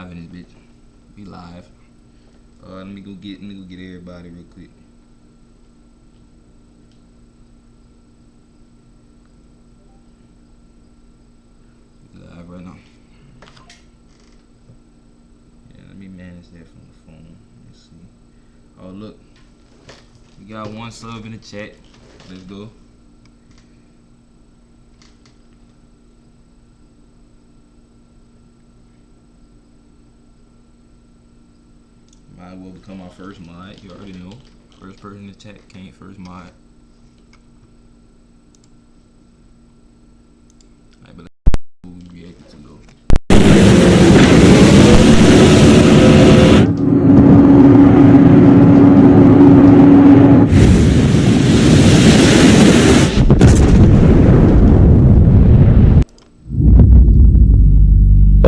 live in this bitch. We live. Let me go get everybody real quick. We live right now. Yeah, let me manage that from the phone. Let's see. Oh look, we got one sub in the chat. Let's go. Might as well become our first mod. You already know. First person in the chat can't first mod. Alright, but let's we reacted to though.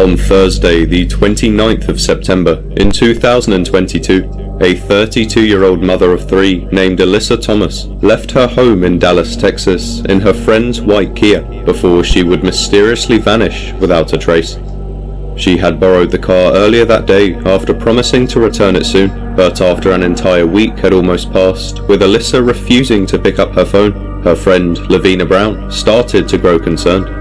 On Thursday, the 29th of September in 2022, a 32-year-old mother of three named Alyssa Thomas left her home in Dallas, Texas in her friend's white Kia before she would mysteriously vanish without a trace. She had borrowed the car earlier that day after promising to return it soon, but after an entire week had almost passed, with Alyssa refusing to pick up her phone, her friend Lavina Brown started to grow concerned.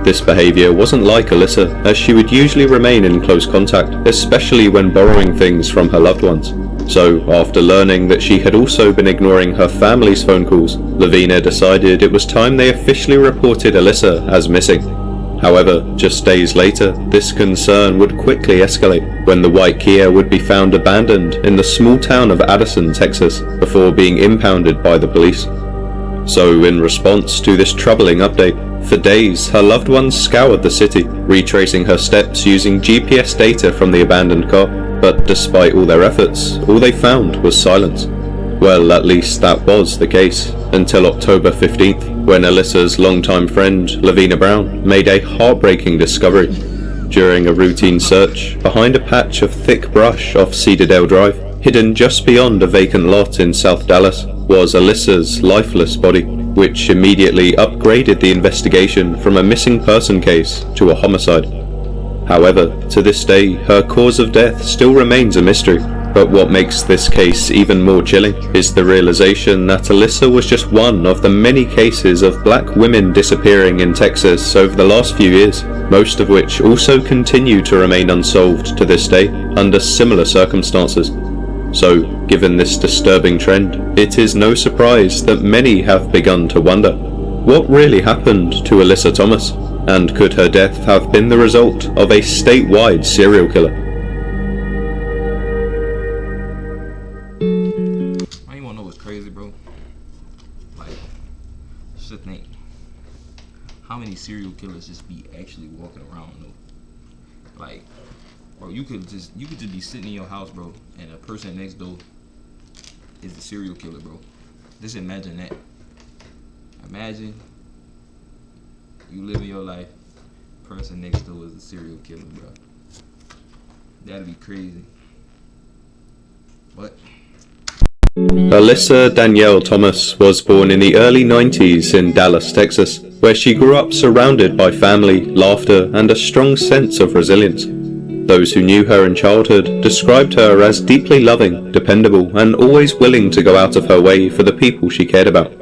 This behaviour wasn't like Alyssa, as she would usually remain in close contact, especially when borrowing things from her loved ones. So, after learning that she had also been ignoring her family's phone calls, Lavina decided it was time they officially reported Alyssa as missing. However, just days later, this concern would quickly escalate when the white Kia would be found abandoned in the small town of Addison, Texas, before being impounded by the police. So, in response to this troubling update, for days her loved ones scoured the city, retracing her steps using GPS data from the abandoned car, but despite all their efforts, all they found was silence. Well, at least that was the case, until October 15th, when Alyssa's longtime friend, Lavina Brown, made a heartbreaking discovery. During a routine search, behind a patch of thick brush off Cedardale Drive, hidden just beyond a vacant lot in South Dallas, was Alyssa's lifeless body, which immediately upgraded the investigation from a missing person case to a homicide. However, to this day, her cause of death still remains a mystery, but what makes this case even more chilling is the realization that Alyssa was just one of the many cases of black women disappearing in Texas over the last few years, most of which also continue to remain unsolved to this day under similar circumstances. So, given this disturbing trend, it is no surprise that many have begun to wonder, what really happened to Alyssa Thomas, and could her death have been the result of a statewide serial killer? I you wanna know what's crazy, bro? Like, just to think, how many serial killers just be actually walking around though? Like, bro, you could just be sitting in your house, bro, and a person next door is the serial killer, bro. Just imagine that. Imagine you living your life, person next door is a serial killer, bro. That'd be crazy. But Alyssa Danielle Thomas was born in the early 90s in Dallas, Texas, where she grew up surrounded by family, laughter, and a strong sense of resilience. Those who knew her in childhood described her as deeply loving, dependable, and always willing to go out of her way for the people she cared about.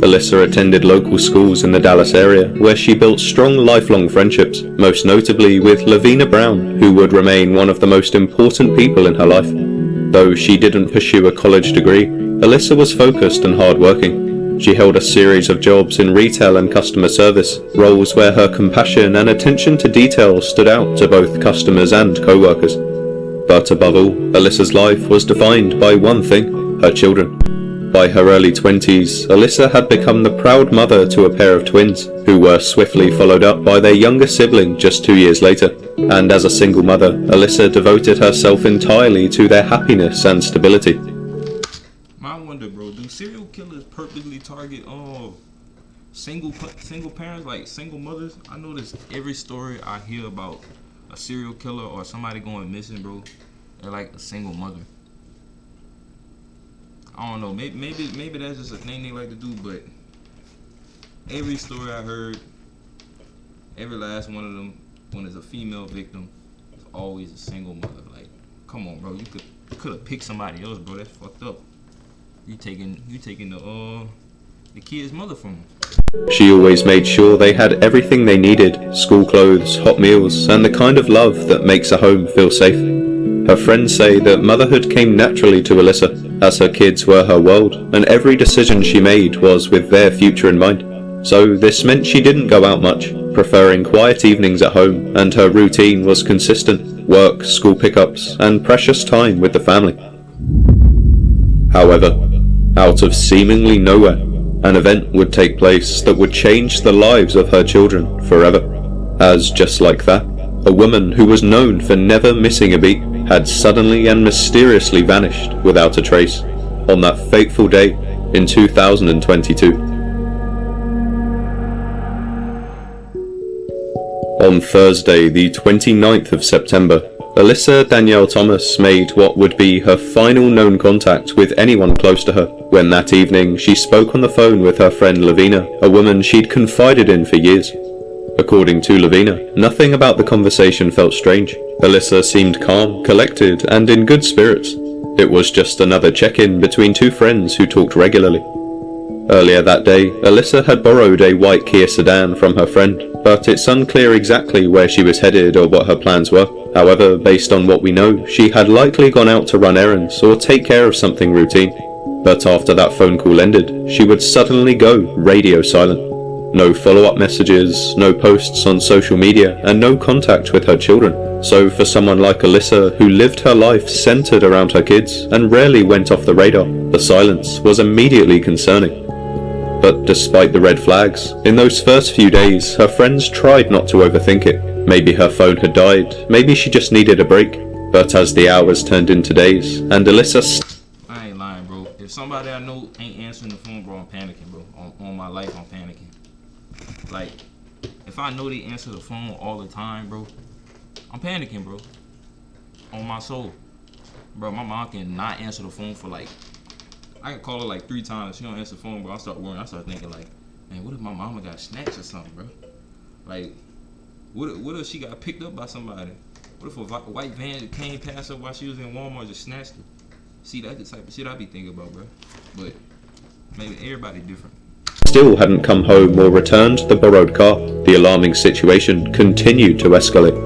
Alyssa attended local schools in the Dallas area, where she built strong lifelong friendships, most notably with Lavina Brown, who would remain one of the most important people in her life. Though she didn't pursue a college degree, Alyssa was focused and hardworking. She held a series of jobs in retail and customer service, roles where her compassion and attention to detail stood out to both customers and co-workers. But above all, Alyssa's life was defined by one thing: her children. By her early 20s, Alyssa had become the proud mother to a pair of twins, who were swiftly followed up by their younger sibling just 2 years later. And as a single mother, Alyssa devoted herself entirely to their happiness and stability. I wonder, bro, do serial killers purposely target single parents, like single mothers? I notice every story I hear about a serial killer or somebody going missing, bro, they're like a single mother. I don't know, maybe that's just a thing they like to do, but every story I heard, every last one of them, when it's a female victim, it's always a single mother. Like, come on, bro. You could have picked somebody else, bro. That's fucked up. You taking the kid's mother from him. She always made sure they had everything they needed, school clothes, hot meals, and the kind of love that makes a home feel safe. Her friends say that motherhood came naturally to Alyssa, as her kids were her world, and every decision she made was with their future in mind. So this meant she didn't go out much, preferring quiet evenings at home, and her routine was consistent: work, school pickups, and precious time with the family. However, out of seemingly nowhere, an event would take place that would change the lives of her children forever. As just like that, a woman who was known for never missing a beat had suddenly and mysteriously vanished without a trace on that fateful day in 2022. On Thursday, the 29th of September, Alyssa Danielle Thomas made what would be her final known contact with anyone close to her, when that evening she spoke on the phone with her friend Lavina, a woman she'd confided in for years. According to Lavina, nothing about the conversation felt strange. Alyssa seemed calm, collected, and in good spirits. It was just another check-in between two friends who talked regularly. Earlier that day, Alyssa had borrowed a white Kia sedan from her friend, but it's unclear exactly where she was headed or what her plans were. However, based on what we know, she had likely gone out to run errands or take care of something routine. But after that phone call ended, she would suddenly go radio silent. No follow-up messages, no posts on social media, and no contact with her children. So for someone like Alyssa, who lived her life centered around her kids and rarely went off the radar, the silence was immediately concerning. But despite the red flags, in those first few days, her friends tried not to overthink it. Maybe her phone had died, maybe she just needed a break. But as the hours turned into days, and Alyssa... I ain't lying, bro. If somebody I know ain't answering the phone, bro, I'm panicking, bro. On my life, I'm panicking. Like, if I know they answer the phone all the time, bro, I'm panicking, bro. On my soul. Bro, my mom can not answer the phone for like... I can call her like 3 times. She don't answer the phone, bro. I start worrying. I start thinking like, man, what if my mama got snatched or something, bro? Like, what if she got picked up by somebody? What if a white van came past her while she was in Walmart and just snatched her? See, that's the type of shit I be thinking about, bro. But maybe everybody different. Still hadn't come home or returned the borrowed car. The alarming situation continued to escalate.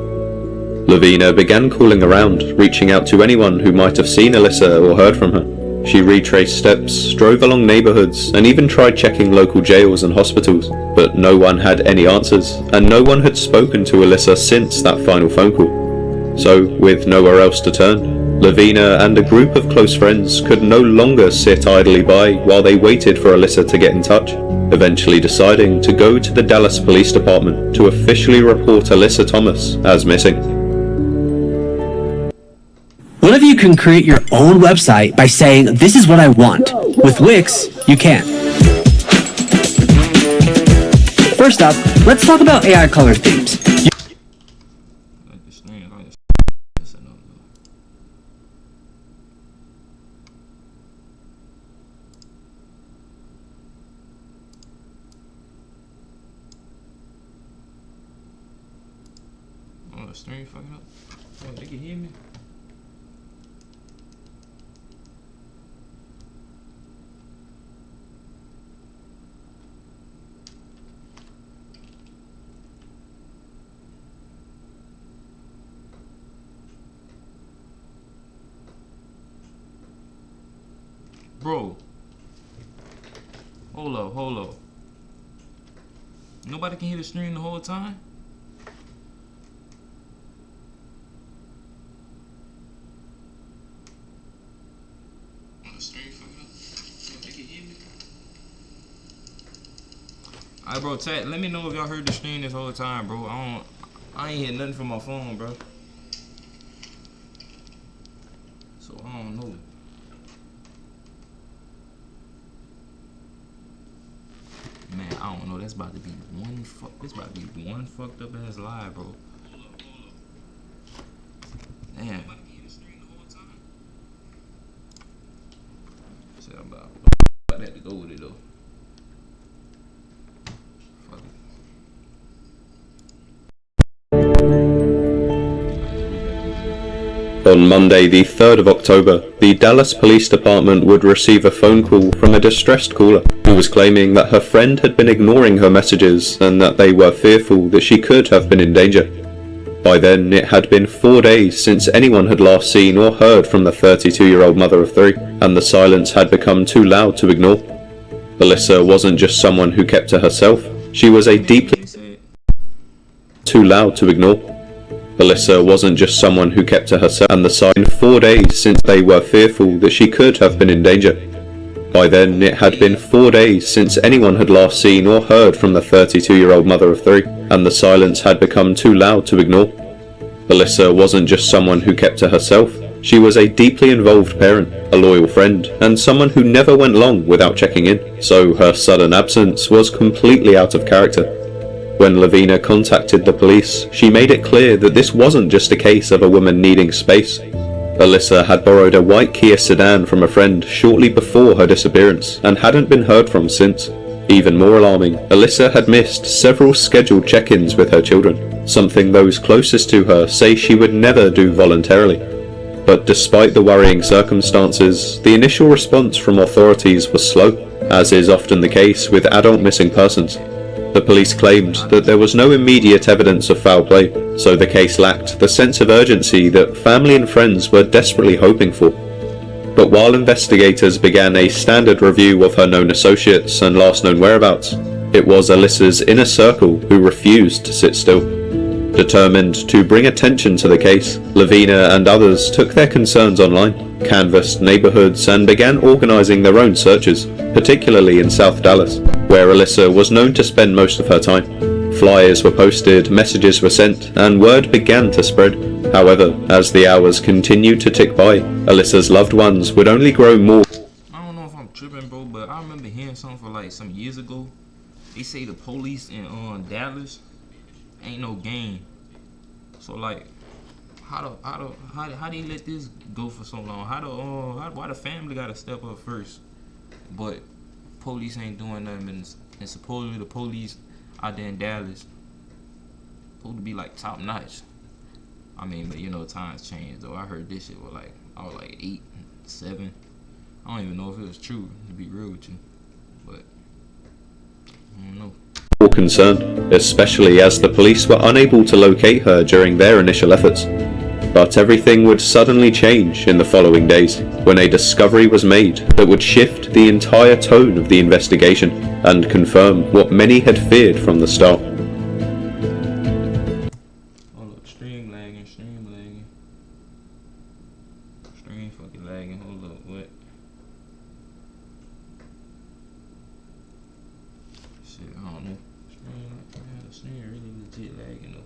Lavina began calling around, reaching out to anyone who might have seen Alyssa or heard from her. She retraced steps, drove along neighborhoods, and even tried checking local jails and hospitals, but no one had any answers, and no one had spoken to Alyssa since that final phone call. So, with nowhere else to turn, Lavina and a group of close friends could no longer sit idly by while they waited for Alyssa to get in touch, eventually deciding to go to the Dallas Police Department to officially report Alyssa Thomas as missing. What if you can create your own website by saying, this is what I want? With Wix, you can. First up, let's talk about AI color themes. Oh, the stream fucking up. Oh, they can hear me. Bro, hold up. Nobody can hear the stream the whole time? Alright, bro, chat, let me know if y'all heard the stream this whole time, bro. I ain't hear nothing from my phone, bro. So I don't know. Man, I don't know. That's about to be one fucked up ass live, bro. Damn. Shit, I'm about to have to go with it though. Fuck it. On Monday, the 3rd of October, the Dallas Police Department would receive a phone call from a distressed caller who was claiming that her friend had been ignoring her messages and that they were fearful that she could have been in danger. By then, it had been 4 days since anyone had last seen or heard from the 32-year-old mother of three, and the silence had become too loud to ignore. Alyssa wasn't just someone who kept to herself, she was a deeply too loud to ignore. Alyssa wasn't just someone who kept to herself, and the sign 4 days since they were fearful that she could have been in danger. By then, it had been 4 days since anyone had last seen or heard from the 32-year-old mother of three, and the silence had become too loud to ignore. Alyssa wasn't just someone who kept to herself, she was a deeply involved parent, a loyal friend, and someone who never went long without checking in, so her sudden absence was completely out of character. When Lavina contacted the police, she made it clear that this wasn't just a case of a woman needing space. Alyssa had borrowed a white Kia sedan from a friend shortly before her disappearance and hadn't been heard from since. Even more alarming, Alyssa had missed several scheduled check-ins with her children, something those closest to her say she would never do voluntarily. But despite the worrying circumstances, the initial response from authorities was slow, as is often the case with adult missing persons. The police claimed that there was no immediate evidence of foul play, so the case lacked the sense of urgency that family and friends were desperately hoping for. But while investigators began a standard review of her known associates and last known whereabouts, it was Alyssa's inner circle who refused to sit still. Determined to bring attention to the case, Lavina and others took their concerns online, canvassed neighborhoods, and began organizing their own searches, particularly in South Dallas, where Alyssa was known to spend most of her time. Flyers were posted, messages were sent, and word began to spread. However, as the hours continued to tick by, Alyssa's loved ones would only grow more. I don't know if I'm tripping, bro, but I remember hearing something for like some years ago. They say the police in Dallas ain't no game. So like, how they let this go for so long? Why the family gotta step up first? But police ain't doing nothing, and supposedly the police out there in Dallas supposed to be like top notch. I mean, but you know, times change though. I heard this shit was like, I was like 8, 7. I don't even know if it was true, to be real with you, but I don't know. More concerned, especially as the police were unable to locate her during their initial efforts. But everything would suddenly change in the following days, when a discovery was made that would shift the entire tone of the investigation and confirm what many had feared from the start. Hold up, stream lagging. Stream fucking lagging, hold up, what? Shit, I don't know. Stream really legit lagging though.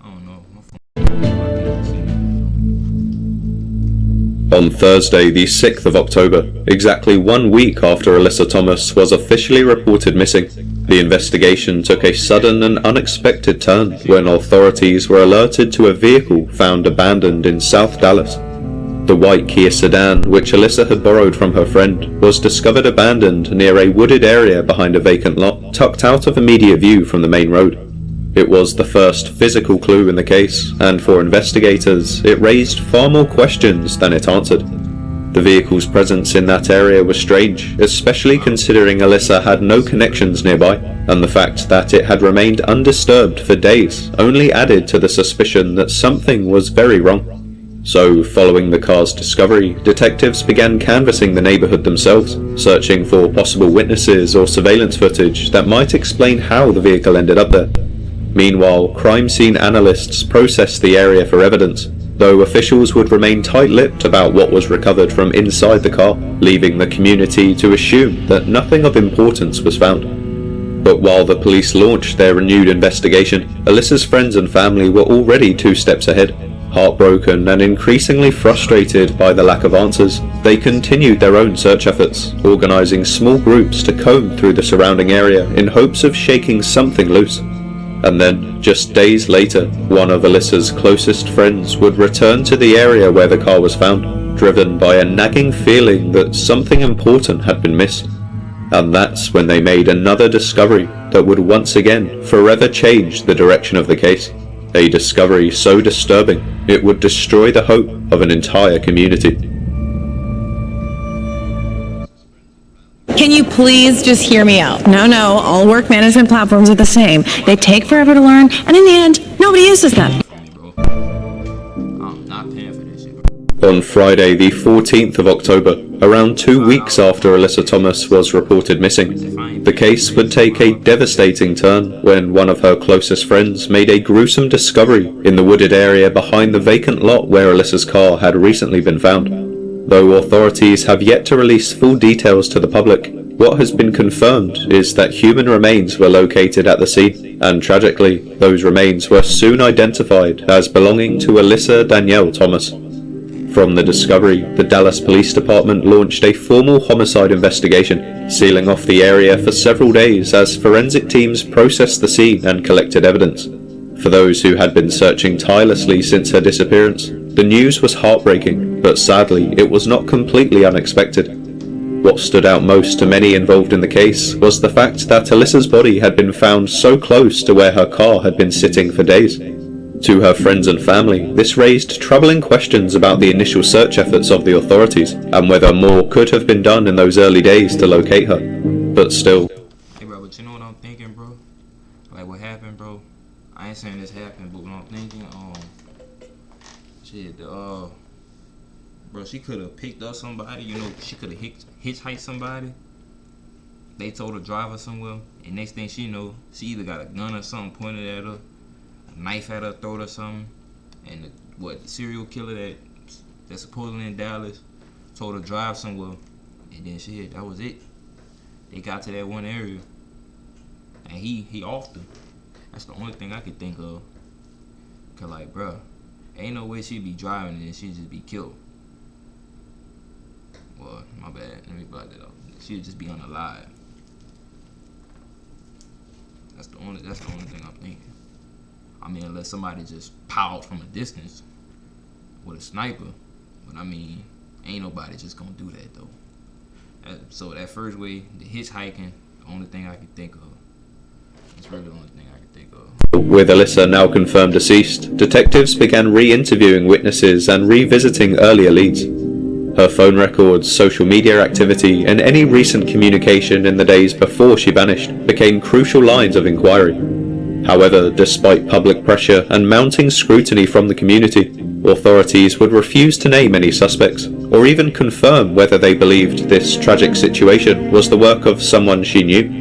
I don't know. My phone. On Thursday, the 6th of October, exactly 1 week after Alyssa Thomas was officially reported missing, the investigation took a sudden and unexpected turn when authorities were alerted to a vehicle found abandoned in South Dallas. The white Kia sedan, which Alyssa had borrowed from her friend, was discovered abandoned near a wooded area behind a vacant lot, tucked out of immediate view from the main road. It was the first physical clue in the case, and for investigators, it raised far more questions than it answered. The vehicle's presence in that area was strange, especially considering Alyssa had no connections nearby, and the fact that it had remained undisturbed for days only added to the suspicion that something was very wrong. So, following the car's discovery, detectives began canvassing the neighborhood themselves, searching for possible witnesses or surveillance footage that might explain how the vehicle ended up there. Meanwhile, crime scene analysts processed the area for evidence, though officials would remain tight-lipped about what was recovered from inside the car, leaving the community to assume that nothing of importance was found. But while the police launched their renewed investigation, Alyssa's friends and family were already 2 steps ahead. Heartbroken and increasingly frustrated by the lack of answers, they continued their own search efforts, organizing small groups to comb through the surrounding area in hopes of shaking something loose. And then, just days later, one of Alyssa's closest friends would return to the area where the car was found, driven by a nagging feeling that something important had been missed. And that's when they made another discovery that would once again forever change the direction of the case. A discovery so disturbing it would destroy the hope of an entire community. Can you please just hear me out? No, all work management platforms are the same. They take forever to learn, and in the end, nobody uses them. I'm not paying for this shit, bro. On Friday the 14th of October, around 2 weeks after Alyssa Thomas was reported missing, the case would take a devastating turn when one of her closest friends made a gruesome discovery in the wooded area behind the vacant lot where Alyssa's car had recently been found. Though authorities have yet to release full details to the public, what has been confirmed is that human remains were located at the scene, and tragically, those remains were soon identified as belonging to Alyssa Danielle Thomas. From the discovery, the Dallas Police Department launched a formal homicide investigation, sealing off the area for several days as forensic teams processed the scene and collected evidence. For those who had been searching tirelessly since her disappearance, the news was heartbreaking, but sadly it was not completely unexpected. What stood out most to many involved in the case was the fact that Alyssa's body had been found so close to where her car had been sitting for days. To her friends and family, this raised troubling questions about the initial search efforts of the authorities, and whether more could have been done in those early days to locate her. But still, Hey, bro, but you know what I'm thinking, bro? Like, what happened, bro? I ain't saying this happened, but what I'm thinking, shit, bro, she could have picked up somebody, you know, she could have hitchhiked somebody. They told her to drive her somewhere, and next thing she know, she either got a gun or something pointed at her, a knife at her throat or something, and the serial killer that's supposedly in Dallas told her to drive somewhere, and then shit, that was it. They got to that one area, and he offed her. That's the only thing I could think of. Cause like, bruh, ain't no way she'd be driving and she'd just be killed. Well, my bad. Let me block that off. She'd just be unalive. That's the only thing I'm thinking. I mean, unless somebody just piled from a distance with a sniper. But I mean, ain't nobody just gonna do that though. So that first way, the hitchhiking, the only thing I could think of. That's really the only thing I could think of. with Alyssa now confirmed deceased, detectives began re-interviewing witnesses and revisiting earlier leads. Her phone records, social media activity, and any recent communication in the days before she vanished became crucial lines of inquiry. However, despite public pressure and mounting scrutiny from the community, authorities would refuse to name any suspects, or even confirm whether they believed this tragic situation was the work of someone she knew.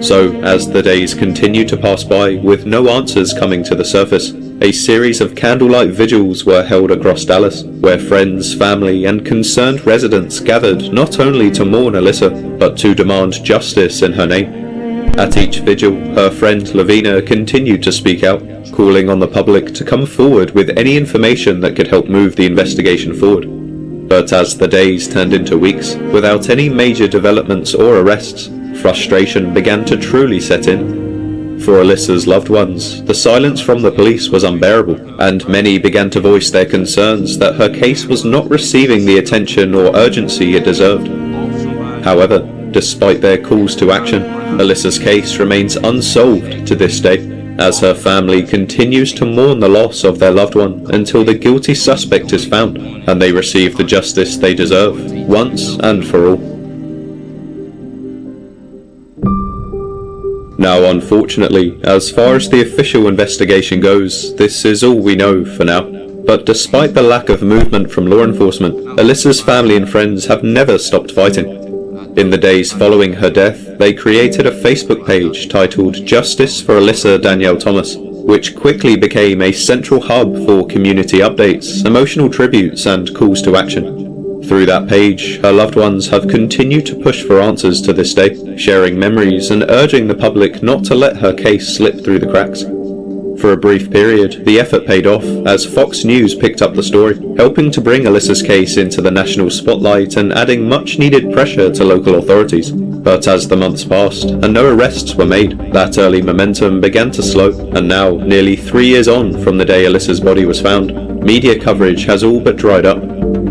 So, as the days continued to pass by with no answers coming to the surface, a series of candlelight vigils were held across Dallas, where friends, family, and concerned residents gathered not only to mourn Alyssa, but to demand justice in her name. At each vigil, her friend Lavina continued to speak out, calling on the public to come forward with any information that could help move the investigation forward. But as the days turned into weeks, without any major developments or arrests, frustration began to truly set in. For Alyssa's loved ones, the silence from the police was unbearable, and many began to voice their concerns that her case was not receiving the attention or urgency it deserved. However, despite their calls to action, Alyssa's case remains unsolved to this day, as her family continues to mourn the loss of their loved one until the guilty suspect is found, and they receive the justice they deserve, once and for all. Now, unfortunately, as far as the official investigation goes, this is all we know for now. But despite the lack of movement from law enforcement, Alyssa's family and friends have never stopped fighting. In the days following her death, they created a Facebook page titled Justice for Alyssa Danielle Thomas, which quickly became a central hub for community updates, emotional tributes, and calls to action. Through that page, her loved ones have continued to push for answers to this day, sharing memories and urging the public not to let her case slip through the cracks. For a brief period, the effort paid off as Fox News picked up the story, helping to bring Alyssa's case into the national spotlight and adding much-needed pressure to local authorities. But as the months passed and no arrests were made, that early momentum began to slow, and now, nearly 3 years on from the day Alyssa's body was found, media coverage has all but dried up.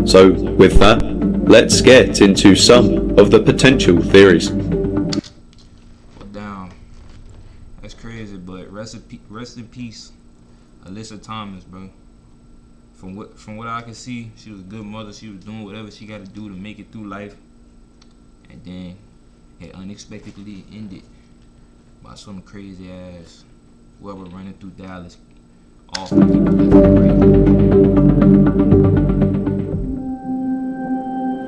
So, with that, let's get into some of the potential theories. But rest in peace, Alyssa Thomas, bro. From what I can see, she was a good mother. She was doing whatever she got to do to make it through life, and then it unexpectedly ended by some crazy ass whoever running through Dallas. All for people that's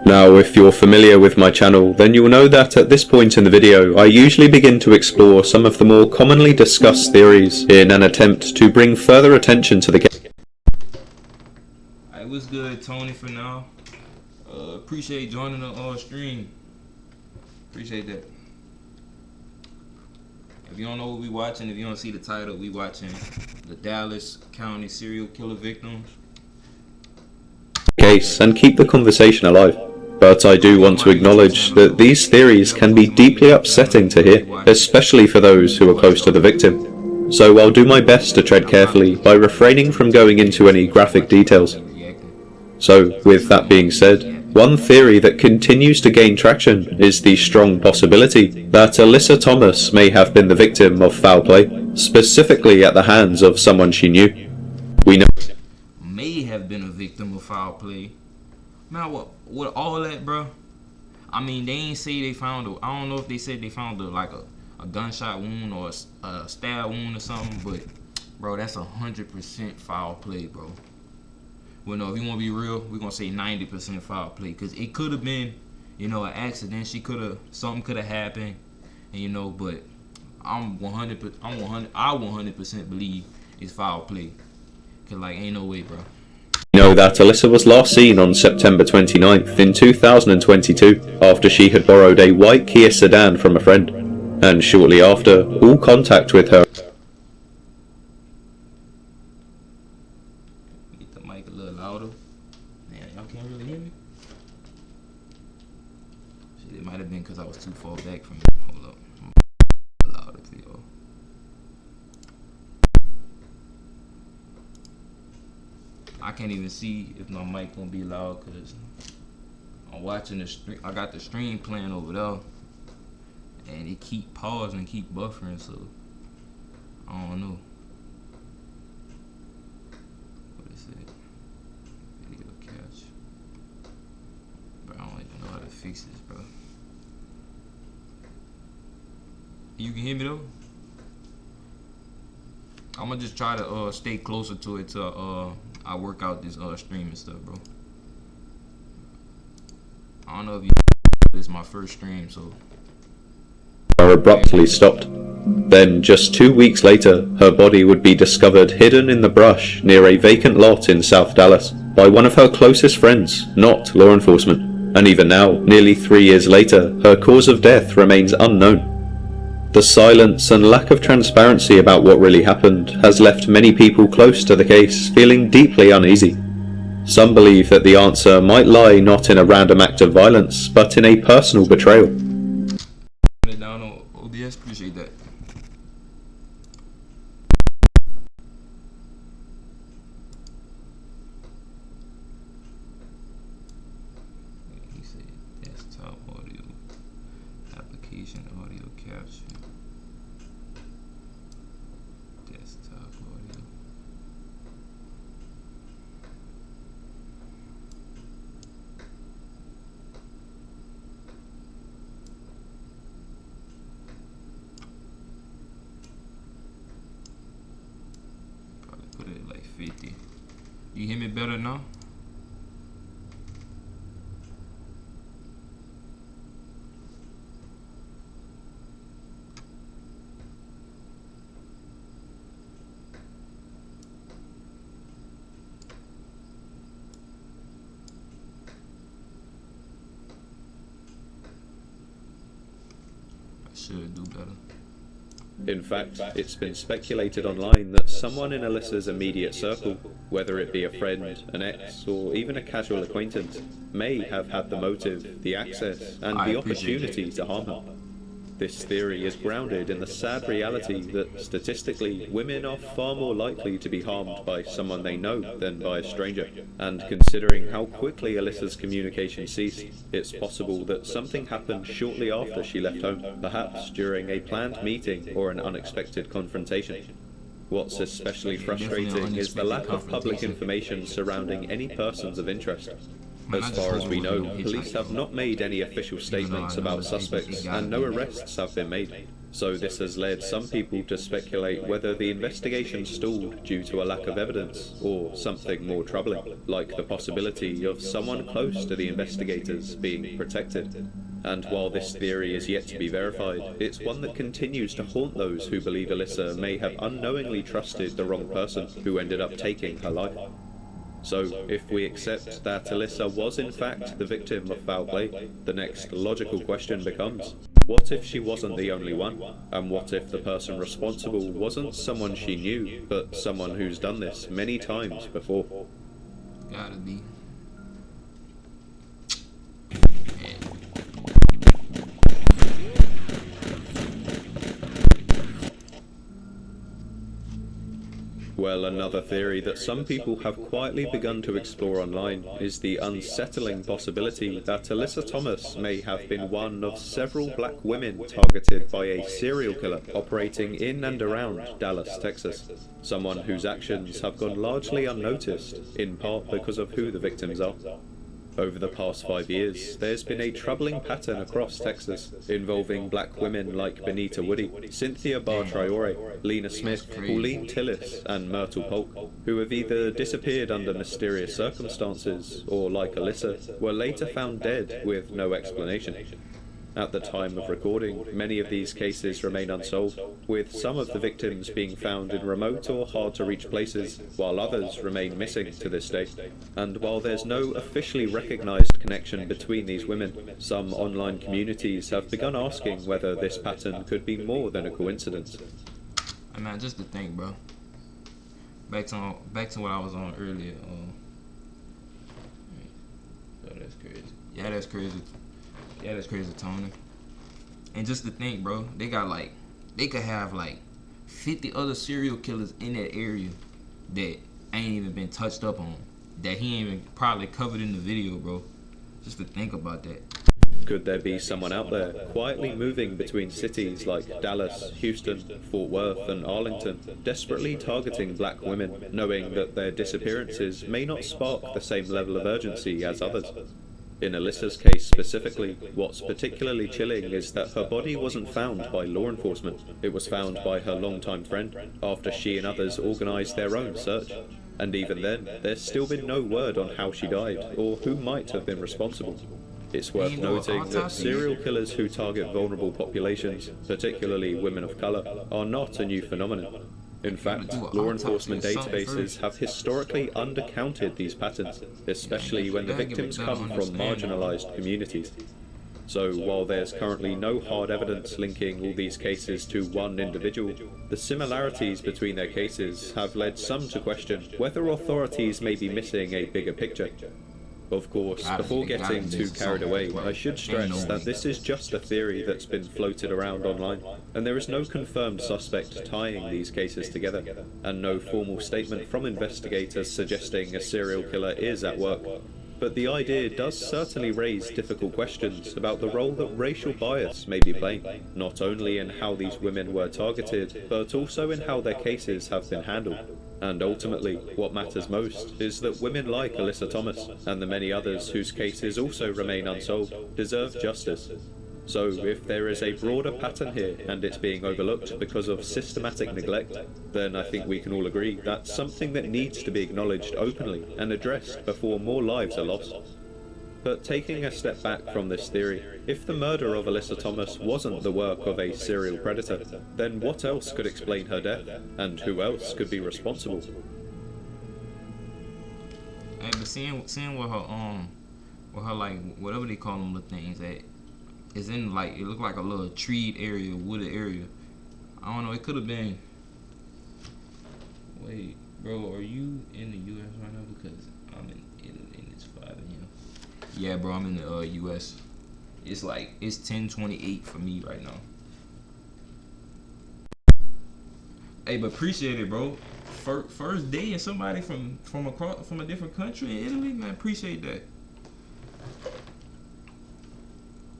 Now, if you're familiar with my channel, then you'll know that at this point in the video, I usually begin to explore some of the more commonly discussed theories in an attempt to bring further attention to the case. It was good, Tony, for now. Appreciate joining the stream. Appreciate that. If you don't know what we watching, if you don't see the title, we watching the Dallas County serial killer victims Case and keep the conversation alive. But I do want to acknowledge that these theories can be deeply upsetting to hear, especially for those who are close to the victim. So I'll do my best to tread carefully by refraining from going into any graphic details. So, with that being said, one theory that continues to gain traction is the strong possibility that Alyssa Thomas may have been the victim of foul play, specifically at the hands of someone she knew. We know may have been a victim of foul play. Man, what all that, bro? I mean, they ain't say they found I don't know if they said they found a gunshot wound or a stab wound or something, but bro, that's 100% foul play, bro. Well, no, if you want to be real, we're going to say 90% foul play. Because it could have been, an accident. Something could have happened. And, but I 100% believe it's foul play. Because, ain't no way, bro. We know that Alyssa was last seen on September 29th in 2022 after she had borrowed a white Kia sedan from a friend. And shortly after, all contact with her because I was too far back from it. Hold up. Louder for y'all. I can't even see if my mic gonna be loud because I'm watching the stream. I got the stream playing over there, and it keep pausing, keep buffering. So I don't know. What is it? Video catch. But I don't even know how to fix this, bro. You can hear me though? I'm gonna just try to stay closer to it till I work out this streaming stuff, bro. I don't know if you this is my first stream, so abruptly stopped. Then just 2 weeks later, her body would be discovered hidden in the brush near a vacant lot in South Dallas by one of her closest friends, not law enforcement. And even now, nearly 3 years later, her cause of death remains unknown. The silence and lack of transparency about what really happened has left many people close to the case feeling deeply uneasy. Some believe that the answer might lie not in a random act of violence, but in a personal betrayal. Down on OBS, appreciate that. He said desktop audio, application audio capture. Desktop audio. Probably put it at like 50. You hear me better now? Should do better. In fact, it's been speculated online that someone in Alyssa's immediate circle, whether it be a friend, an ex, or even a casual acquaintance, may have had the motive, the access, and the opportunity to harm her. This theory is grounded in the sad reality that, statistically, women are far more likely to be harmed by someone they know than by a stranger. And considering how quickly Alyssa's communication ceased, it's possible that something happened shortly after she left home, perhaps during a planned meeting or an unexpected confrontation. What's especially frustrating is the lack of public information surrounding any persons of interest. As far as we know, police have not made any official statements about suspects, and no arrests have been made. So this has led some people to speculate whether the investigation stalled due to a lack of evidence, or something more troubling, like the possibility of someone close to the investigators being protected. And while this theory is yet to be verified, it's one that continues to haunt those who believe Alyssa may have unknowingly trusted the wrong person who ended up taking her life. So, if we accept that Alyssa was in fact the victim of foul play, the next logical question becomes, what if she wasn't the only one? And what if the person responsible wasn't someone she knew, but someone who's done this many times before? Gotta be. Well, another theory that some people have quietly begun to explore online is the unsettling possibility that Alyssa Thomas may have been one of several black women targeted by a serial killer operating in and around Dallas, Texas. Someone whose actions have gone largely unnoticed, in part because of who the victims are. Over the past 5 years, there's been a troubling pattern across Texas involving black women like Benita Woody, Cynthia Barr-Traore, Lena Smith, Pauline Tillis, and Myrtle Polk, who have either disappeared under mysterious circumstances or, like Alyssa, were later found dead with no explanation. At the time of recording, many of these cases remain unsolved, with some of the victims being found in remote or hard-to-reach places, while others remain missing to this day. And while there's no officially recognized connection between these women, some online communities have begun asking whether this pattern could be more than a coincidence. I mean, just to think, bro. Back to what I was on earlier. Oh, that's crazy. Yeah, that's crazy. Yeah, that's crazy, Tony. And just to think, bro, they could have like 50 other serial killers in that area that ain't even been touched up on, that he ain't even probably covered in the video, bro. Just to think about that. Could there be someone out there quietly moving between cities like Dallas, Houston, Fort Worth, and Arlington, desperately targeting black women, knowing that their disappearances may not spark the same level of urgency as others? In Alyssa's case specifically, what's particularly chilling is that her body wasn't found by law enforcement. It was found by her longtime friend, after she and others organised their own search. And even then, there's still been no word on how she died, or who might have been responsible. It's worth noting that serial killers who target vulnerable populations, particularly women of colour, are not a new phenomenon. In fact, law enforcement databases have historically undercounted these patterns, especially when the victims come from marginalized communities. So, while there's currently no hard evidence linking all these cases to one individual, the similarities between their cases have led some to question whether authorities may be missing a bigger picture. Of course, before getting too carried away, I should stress that this is just a theory that's been floated around online, and there is no confirmed suspect tying these cases together, and no formal statement from investigators suggesting a serial killer is at work. But the idea does certainly raise difficult questions about the role that racial bias may be playing, not only in how these women were targeted, but also in how their cases have been handled. And ultimately, what matters most is that women like Alyssa Thomas, and the many others whose cases also remain unsolved, deserve justice. So if there is a broader pattern here, and it's being overlooked because of systematic neglect, then I think we can all agree that's something that needs to be acknowledged openly and addressed before more lives are lost. But taking a step back from this theory, if the murder of Alyssa Thomas wasn't the work of a serial predator, then what else could explain her death, and who else could be responsible? Hey, but seeing what her like whatever they call them little things that is in, like, it looked like a little treed area, wooded area. I don't know. It could have been. Wait, bro, are you in the U.S. right now? Because I'm in Italy and it's 5 a.m. Yeah, bro, I'm in the U.S. It's 10:28 for me right now. Hey, but appreciate it, bro. First day and somebody from a different country in Italy, man, appreciate that.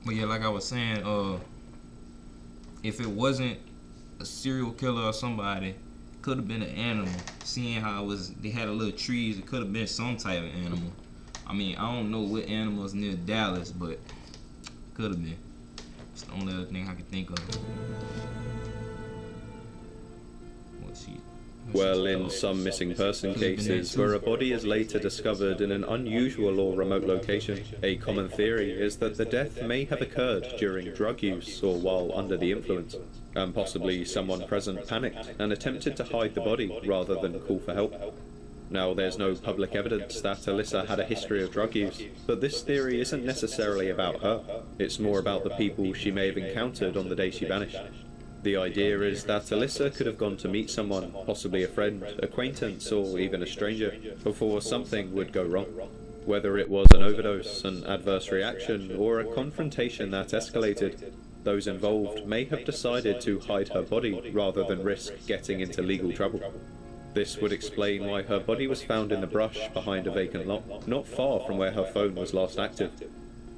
But yeah, like I was saying, if it wasn't a serial killer or somebody, could have been an animal. Seeing how they had a little trees, it could have been some type of animal. I mean, I don't know what animals near Dallas, but could have been. It's the only other thing I can think of. Well, in some missing person cases where a body is later discovered in an unusual or remote location, a common theory is that the death may have occurred during drug use or while under the influence, and possibly someone present panicked and attempted to hide the body rather than call for help. Now, there's no public evidence that Alyssa had a history of drug use, but this theory isn't necessarily about her. It's more about the people she may have encountered on the day she vanished. The idea is that Alyssa could have gone to meet someone, possibly a friend, acquaintance, or even a stranger, before something would go wrong. Whether it was an overdose, an adverse reaction, or a confrontation that escalated, those involved may have decided to hide her body rather than risk getting into legal trouble. This would explain why her body was found in the brush behind a vacant lot, not far from where her phone was last active.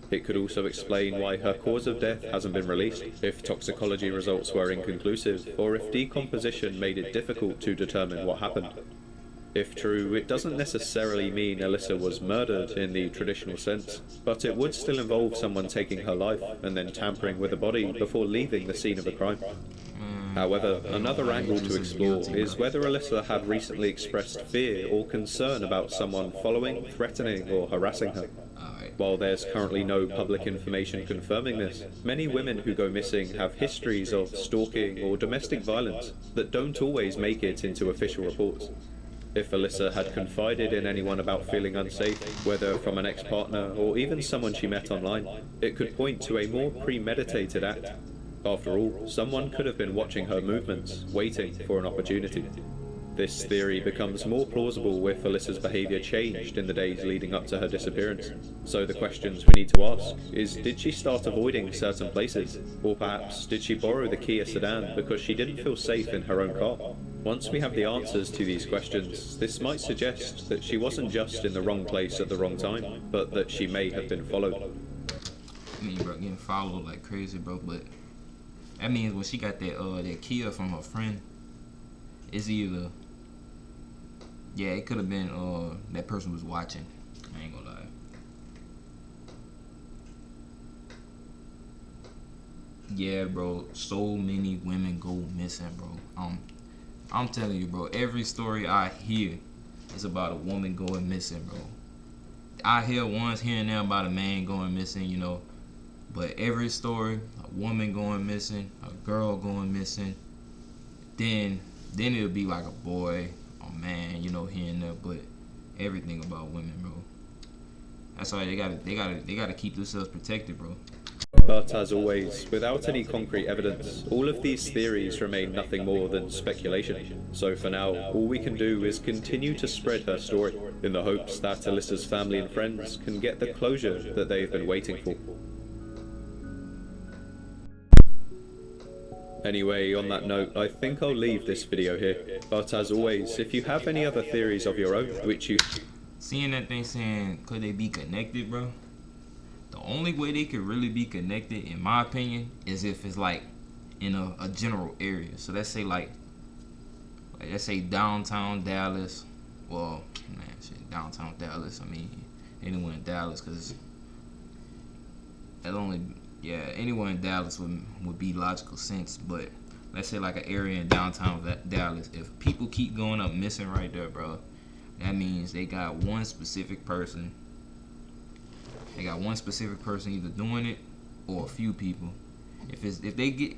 It could also explain why her cause of death hasn't been released, if toxicology results were inconclusive, or if decomposition made it difficult to determine what happened. If true, it doesn't necessarily mean Alyssa was murdered in the traditional sense, but it would still involve someone taking her life and then tampering with the body before leaving the scene of the crime. However, another angle to explore is whether Alyssa had recently expressed fear or concern about someone following, threatening, or harassing her. While there's currently no public information confirming this, many women who go missing have histories of stalking or domestic violence that don't always make it into official reports. If Alyssa had confided in anyone about feeling unsafe, whether from an ex-partner or even someone she met online, it could point to a more premeditated act. After all, someone could have been watching her movements, waiting for an opportunity. This theory becomes more plausible if Alyssa's behavior changed in the days leading up to her disappearance. So the questions we need to ask is, did she start avoiding certain places? Or perhaps, did she borrow the Kia sedan because she didn't feel safe in her own car? Once we have the answers to these questions, this might suggest that she wasn't just in the wrong place at the wrong time, but that she may have been followed. I mean, bro, getting followed like crazy, bro, but that means when she got that Kia from her friend, it's either, yeah, it could have been that person was watching. I ain't gonna lie. Yeah, bro, so many women go missing, bro. I'm telling you, bro, every story I hear is about a woman going missing, bro. I hear once here and there about a man going missing, you know, but every story, a woman going missing, a girl going missing, then it'll be like a boy, a man, you know, here and there, but everything about women, bro. That's why they gotta keep themselves protected, bro. But as always, without any concrete evidence, all of these theories remain nothing more than speculation. So for now, all we can do is continue to spread her story, in the hopes that Alyssa's family and friends can get the closure that they've been waiting for. Anyway, on that note, I think I'll leave this video here. But as always, if you have any other theories of your own, which you... Seeing that thing saying, could they be connected, bro? The only way they could really be connected, in my opinion, is if it's like in a general area. So let's say let's say downtown Dallas. Well, man, shit, downtown Dallas. I mean, anyone in Dallas, because anyone in Dallas would be logical sense. But let's say like an area in downtown Dallas. If people keep going up missing right there, bro, that means they got one specific person. They got one specific person either doing it or a few people. If they get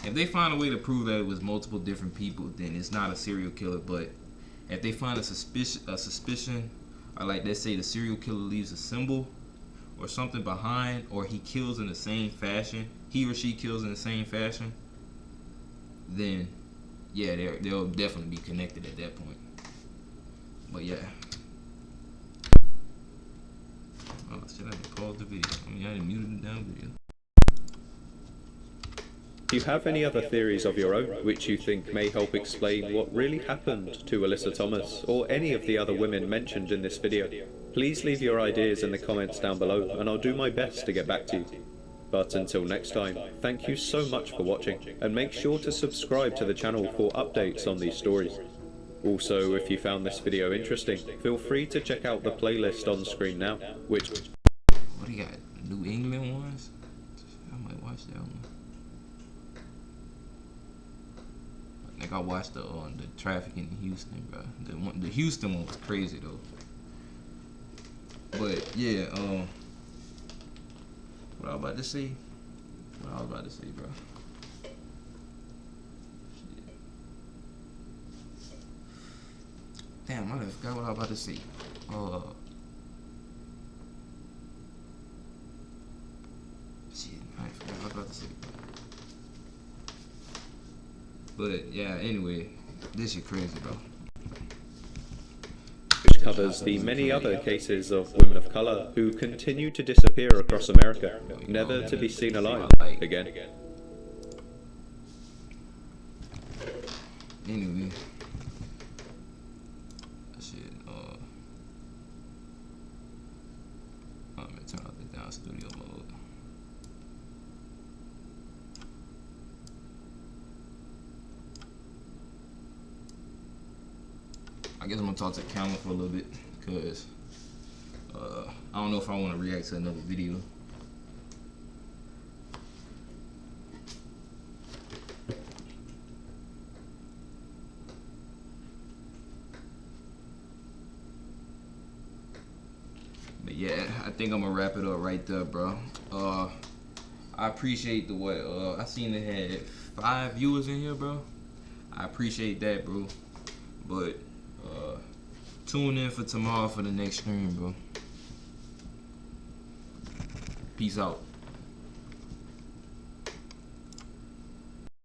if they find a way to prove that it was multiple different people, then it's not a serial killer. But if they find a suspicion, or like let's say the serial killer leaves a symbol or something behind, or he kills in the same fashion, he or she kills in the same fashion, then yeah, they'll definitely be connected at that point. But yeah. Oh shit, I didn't pause the video. I mean, I didn't mute the damn video. If you have any other theories of your own which you think may help explain what really happened to Alyssa Thomas or any of the other women mentioned in this video, please leave your ideas in the comments down below and I'll do my best to get back to you. But until next time, thank you so much for watching, and make sure to subscribe to the channel for updates on these stories. Also, if you found this video interesting, feel free to check out the playlist on screen now, which... What do you got? New England ones? I might watch that one. I think I watched the traffic in Houston, bro. The Houston one was crazy though. But yeah, what I was about to say? Bro? Shit. Damn, I forgot what I was about to say. Shit, I forgot what I was about to say. But yeah, anyway, this shit crazy, bro. which covers the many other cases of women of color who continue to disappear across America, never to be seen alive again. Anyway, shit, I'm gonna turn off the down studio mode. I guess I'm gonna talk to the camera for a little bit, because I don't know if I want to react to another video. But yeah, I think I'm gonna wrap it up right there, bro. I appreciate the way I seen it had 5 viewers in here, bro. I appreciate that, bro. But tune in for tomorrow for the next stream, bro. Peace out.